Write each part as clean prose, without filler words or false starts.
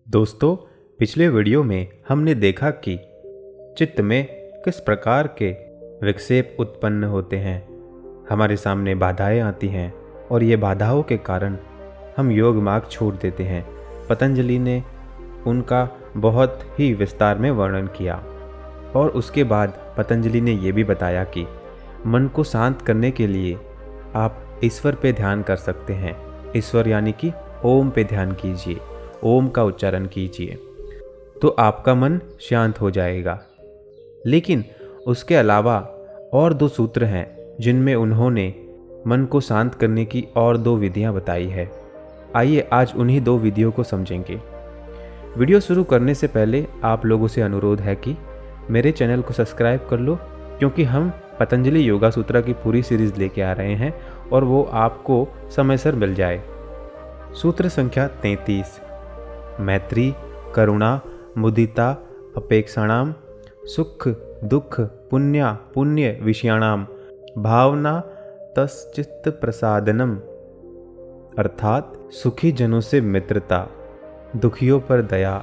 दोस्तों, पिछले वीडियो में हमने देखा कि चित्त में किस प्रकार के विक्षेप उत्पन्न होते हैं। हमारे सामने बाधाएं आती हैं और ये बाधाओं के कारण हम योग मार्ग छोड़ देते हैं। पतंजलि ने उनका बहुत ही विस्तार में वर्णन किया और उसके बाद पतंजलि ने यह भी बताया कि मन को शांत करने के लिए आप ईश्वर पे ध्यान कर सकते हैं। ईश्वर यानी कि ओम पे ध्यान कीजिए, ओम का उच्चारण कीजिए तो आपका मन शांत हो जाएगा। लेकिन उसके अलावा और दो सूत्र हैं जिनमें उन्होंने मन को शांत करने की और दो विधियां बताई है। आइए आज उन्हीं दो विधियों को समझेंगे। वीडियो शुरू करने से पहले आप लोगों से अनुरोध है कि मेरे चैनल को सब्सक्राइब कर लो, क्योंकि हम पतंजलि योगा सूत्र की पूरी सीरीज लेके आ रहे हैं और वो आपको समयसर मिल जाए। सूत्र संख्या 33। मैत्री, करुणा, मुदिता, अपेक्षाणाम, सुख दुख, पुण्य विषयाणाम, भावना तश्चित्त प्रसादनम, अर्थात सुखी जनों से मित्रता, दुखियों पर दया,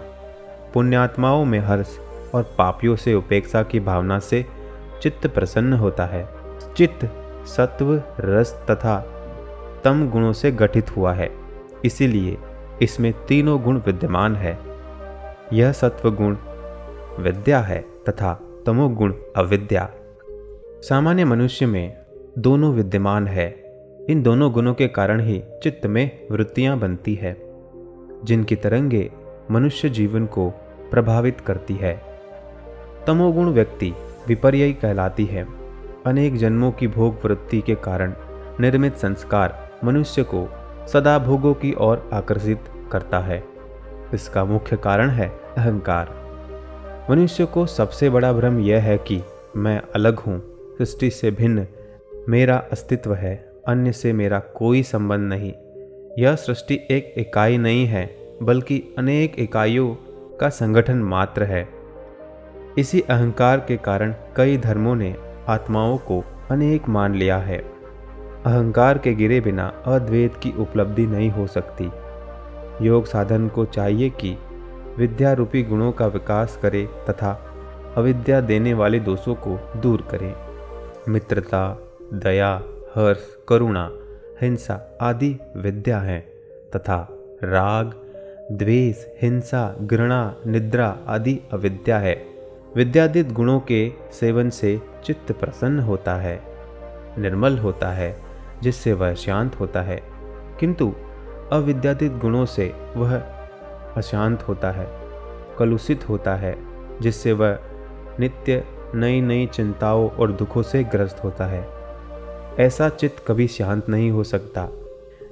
पुण्यात्माओं में हर्ष और पापियों से उपेक्षा की भावना से चित्त प्रसन्न होता है। चित्त सत्व, रस तथा तम गुणों से गठित हुआ है, इसीलिए इसमें तीनों गुण विद्यमान है। यह सत्व गुण विद्या है तथा तमोगुण अविद्या। सामान्य मनुष्य में दोनों विद्यमान है। इन दोनों गुणों के कारण ही चित्त में वृत्तियां बनती है, जिनकी तरंगे मनुष्य जीवन को प्रभावित करती है। तमोगुण व्यक्ति विपर्ययी कहलाती है। अनेक जन्मों की भोग वृत्ति के कारण निर्मित संस्कार मनुष्य को सदा भोगों की ओर आकर्षित करता है। इसका मुख्य कारण है अहंकार। मनुष्य को सबसे बड़ा भ्रम यह है कि मैं अलग हूँ, सृष्टि से भिन्न मेरा अस्तित्व है, अन्य से मेरा कोई संबंध नहीं। यह सृष्टि एक इकाई नहीं है, बल्कि अनेक इकाइयों का संगठन मात्र है। इसी अहंकार के कारण कई धर्मों ने आत्माओं को अनेक मान लिया है। अहंकार के गिरे बिना अद्वैत की उपलब्धि नहीं हो सकती। योग साधन को चाहिए कि विद्या रूपी गुणों का विकास करे तथा अविद्या देने वाले दोषों को दूर करे। मित्रता, दया, हर्ष, करुणा, हिंसा आदि विद्या हैं तथा राग, द्वेष, हिंसा, घृणा, निद्रा आदि अविद्या है। विद्यादित गुणों के सेवन से चित्त प्रसन्न होता है, निर्मल होता है, जिससे वह शांत होता है। किंतु अविद्यादित गुणों से वह अशांत होता है, कलुषित होता है, जिससे वह नित्य नई नई चिंताओं और दुखों से ग्रस्त होता है। ऐसा चित्त कभी शांत नहीं हो सकता।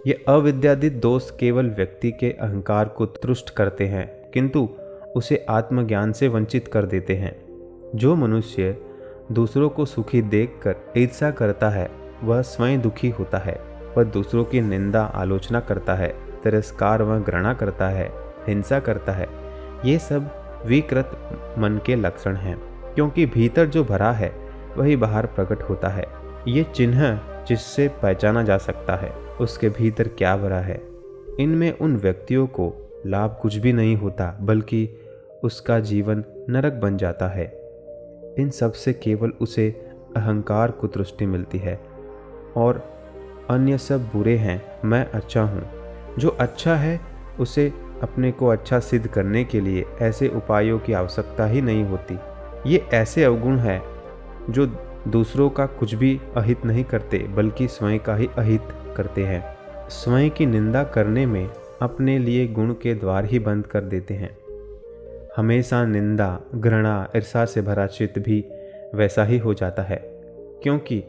ये अविद्यादित दोष केवल व्यक्ति के अहंकार को तुष्ट करते हैं, किंतु उसे आत्मज्ञान से वंचित कर देते हैं। जो मनुष्य दूसरों को सुखी देखकर ईर्ष्या करता है, वह स्वयं दुखी होता है। वह दूसरों की निंदा आलोचना करता है, तिरस्कार व घृणा करता है, हिंसा करता है। ये सब विकृत मन के लक्षण हैं, क्योंकि भीतर जो भरा है वही बाहर प्रकट होता है। ये चिन्ह जिससे पहचाना जा सकता है उसके भीतर क्या भरा है। इनमें उन व्यक्तियों को लाभ कुछ भी नहीं होता, बल्कि उसका जीवन नरक बन जाता है। इन सब से केवल उसे अहंकार को तुष्टि मिलती है और अन्य सब बुरे हैं, मैं अच्छा हूँ। जो अच्छा है उसे अपने को अच्छा सिद्ध करने के लिए ऐसे उपायों की आवश्यकता ही नहीं होती। ये ऐसे अवगुण हैं जो दूसरों का कुछ भी अहित नहीं करते, बल्कि स्वयं का ही अहित करते हैं। स्वयं की निंदा करने में अपने लिए गुण के द्वार ही बंद कर देते हैं। हमेशा निंदा, घृणा, ईर्ष्या से भरा चित्त भी वैसा ही हो जाता है, क्योंकि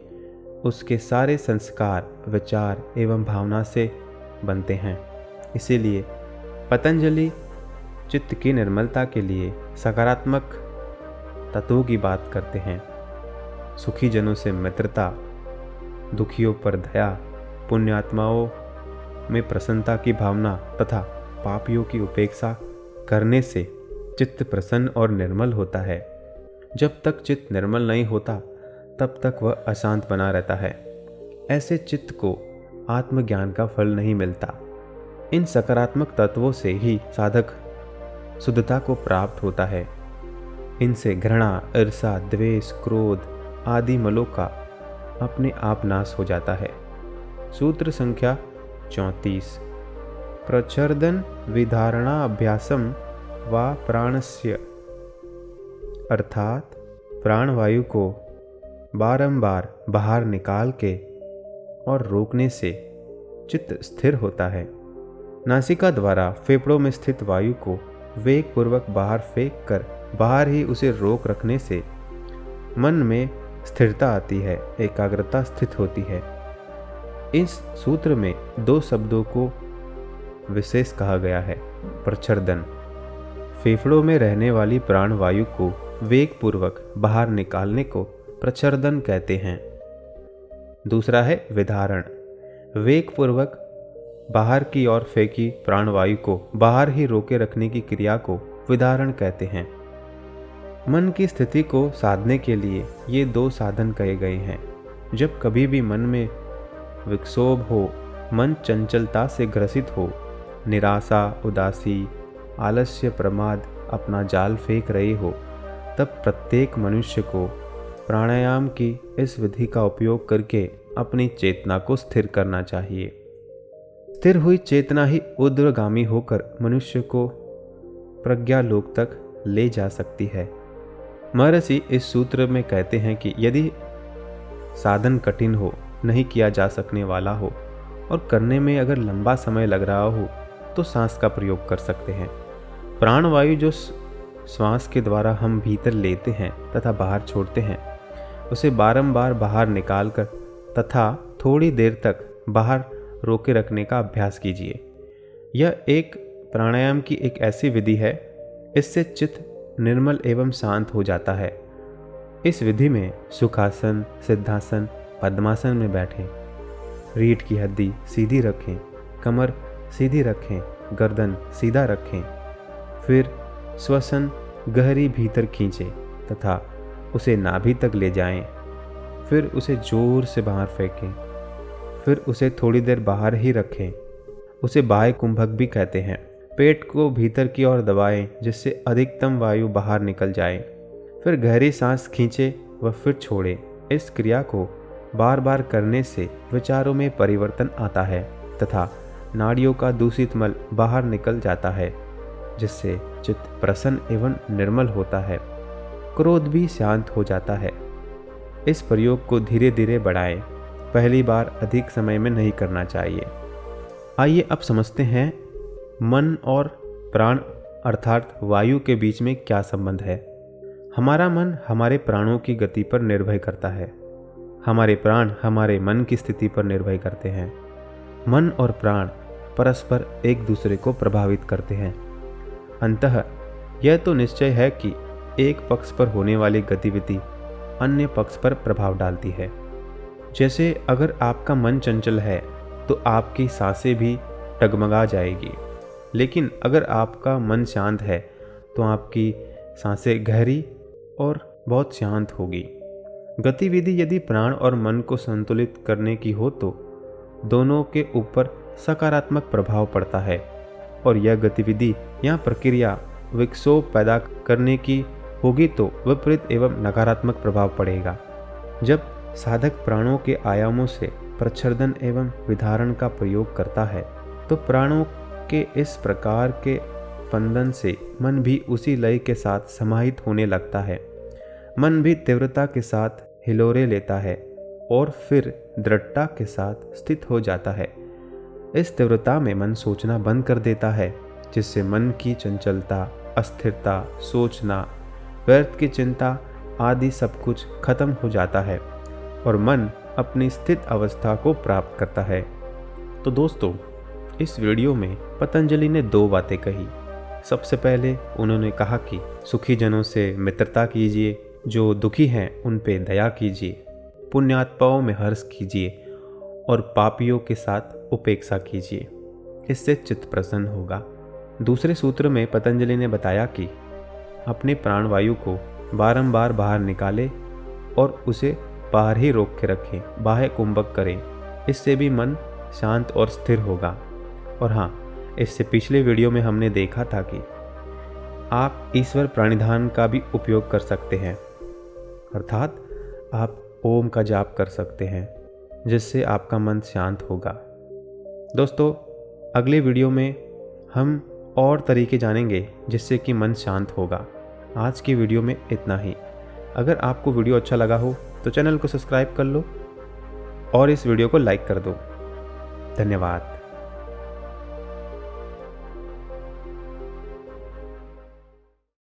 उसके सारे संस्कार, विचार एवं भावना से बनते हैं। इसीलिए पतंजलि चित्त की निर्मलता के लिए सकारात्मक तत्वों की बात करते हैं। सुखी जनों से मित्रता, दुखियों पर दया, पुण्यात्माओं में प्रसन्नता की भावना तथा पापियों की उपेक्षा करने से चित्त प्रसन्न और निर्मल होता है। जब तक चित्त निर्मल नहीं होता तब तक वह अशांत बना रहता है। ऐसे चित्त को आत्मज्ञान का फल नहीं मिलता। इन सकारात्मक तत्वों से ही साधक शुद्धता को प्राप्त होता है। इनसे घृणा, ईर्षा, द्वेष, क्रोध आदि मलों का अपने आप नाश हो जाता है। सूत्र संख्या 34। प्रचर्दन विधारणा अभ्यासम वा प्राणस्य, अर्थात प्राणवायु को बारंबार बाहर निकाल के और रोकने से चित्त स्थिर होता है। नासिका द्वारा फेफड़ों में स्थित वायु को वेग पूर्वक बाहर फेंक कर बाहर ही उसे रोक रखने से मन में स्थिरता आती है, एकाग्रता स्थित होती है। इस सूत्र में 2 शब्दों को विशेष कहा गया है। प्रचर्दन, फेफड़ों में रहने वाली प्राण वायु को वेग पूर्वक बाहर निकालने को प्रचर्दन कहते हैं। दूसरा है विधारण, वेग पूर्वक बाहर की ओर फेंकी प्राणवायु को बाहर ही रोके रखने की क्रिया को विधारण कहते हैं। मन की स्थिति को साधने के लिए ये 2 साधन कहे गए हैं। जब कभी भी मन में विक्षोभ हो, मन चंचलता से ग्रसित हो, निराशा, उदासी, आलस्य, प्रमाद अपना जाल फेंक रहे हो, तब प्रत्येक मनुष्य को प्राणायाम की इस विधि का उपयोग करके अपनी चेतना को स्थिर करना चाहिए। स्थिर हुई चेतना ही ऊर्ध्वगामी होकर मनुष्य को प्रज्ञालोक तक ले जा सकती है। महर्षि इस सूत्र में कहते हैं कि यदि साधन कठिन हो, नहीं किया जा सकने वाला हो और करने में अगर लंबा समय लग रहा हो तो सांस का प्रयोग कर सकते हैं। प्राणवायु जो श्वास के द्वारा हम भीतर लेते हैं तथा बाहर छोड़ते हैं, उसे बारंबार बाहर निकालकर तथा थोड़ी देर तक बाहर रोके रखने का अभ्यास कीजिए। यह एक प्राणायाम की एक ऐसी विधि है, इससे चित्त निर्मल एवं शांत हो जाता है। इस विधि में सुखासन, सिद्धासन, पद्मासन में बैठें, रीढ़ की हड्डी सीधी रखें, कमर सीधी रखें, गर्दन सीधा रखें, फिर श्वसन गहरी भीतर खींचें तथा उसे नाभि तक ले जाएं, फिर उसे जोर से बाहर फेंकें, फिर उसे थोड़ी देर बाहर ही रखें। उसे बाह्य कुंभक भी कहते हैं। पेट को भीतर की ओर दबाएं जिससे अधिकतम वायु बाहर निकल जाए, फिर गहरी सांस खींचे व फिर छोड़ें। इस क्रिया को बार बार करने से विचारों में परिवर्तन आता है तथा नाड़ियों का दूषित मल बाहर निकल जाता है, जिससे चित्त प्रसन्न एवं निर्मल होता है। क्रोध भी शांत हो जाता है। इस प्रयोग को धीरे धीरे बढ़ाएं, पहली बार अधिक समय में नहीं करना चाहिए। आइए अब समझते हैं मन और प्राण अर्थात वायु के बीच में क्या संबंध है। हमारा मन हमारे प्राणों की गति पर निर्भर करता है। हमारे प्राण हमारे मन की स्थिति पर निर्भर करते हैं। मन और प्राण परस्पर एक दूसरे को प्रभावित करते हैं। अंततः यह तो निश्चय है कि एक पक्ष पर होने वाली गतिविधि अन्य पक्ष पर प्रभाव डालती है। जैसे अगर आपका मन चंचल है तो आपकी सांसें भी डगमगा जाएगी, लेकिन अगर आपका मन शांत है तो आपकी सांसें गहरी और बहुत शांत होगी। गतिविधि यदि प्राण और मन को संतुलित करने की हो तो दोनों के ऊपर सकारात्मक प्रभाव पड़ता है और यह गतिविधि या प्रक्रिया विक्षोभ पैदा करने की होगी तो विपरीत एवं नकारात्मक प्रभाव पड़ेगा। जब साधक प्राणों के आयामों से प्रच्छर्दन एवं विधारण का प्रयोग करता है तो प्राणों के इस प्रकार के स्पंदन से मन भी उसी लय के साथ समाहित होने लगता है। मन भी तीव्रता के साथ हिलोरे लेता है और फिर दृढ़ता के साथ स्थित हो जाता है। इस तीव्रता में मन सोचना बंद कर देता है, जिससे मन की चंचलता, अस्थिरता, सोचना, व्यर्थ की चिंता आदि सब कुछ खत्म हो जाता है और मन अपनी स्थित अवस्था को प्राप्त करता है। तो दोस्तों, इस वीडियो में पतंजलि ने 2 बातें कही। सबसे पहले उन्होंने कहा कि सुखी जनों से मित्रता कीजिए, जो दुखी हैं उन पे दया कीजिए, पुण्यात्माओं में हर्ष कीजिए और पापियों के साथ उपेक्षा कीजिए, इससे चित्त प्रसन्न होगा। दूसरे सूत्र में पतंजलि ने बताया कि अपने प्राणवायु को बारंबार बाहर निकालें और उसे बाहर ही रोक के रखें, बाह्य कुंभक करें, इससे भी मन शांत और स्थिर होगा। और हाँ, इससे पिछले वीडियो में हमने देखा था कि आप ईश्वर प्रणिधान का भी उपयोग कर सकते हैं, अर्थात आप ओम का जाप कर सकते हैं, जिससे आपका मन शांत होगा। दोस्तों, अगले वीडियो में हम और तरीके जानेंगे जिससे कि मन शांत होगा। आज की वीडियो में इतना ही। अगर आपको वीडियो अच्छा लगा हो तो चैनल को सब्सक्राइब कर लो और इस वीडियो को लाइक कर दो। धन्यवाद।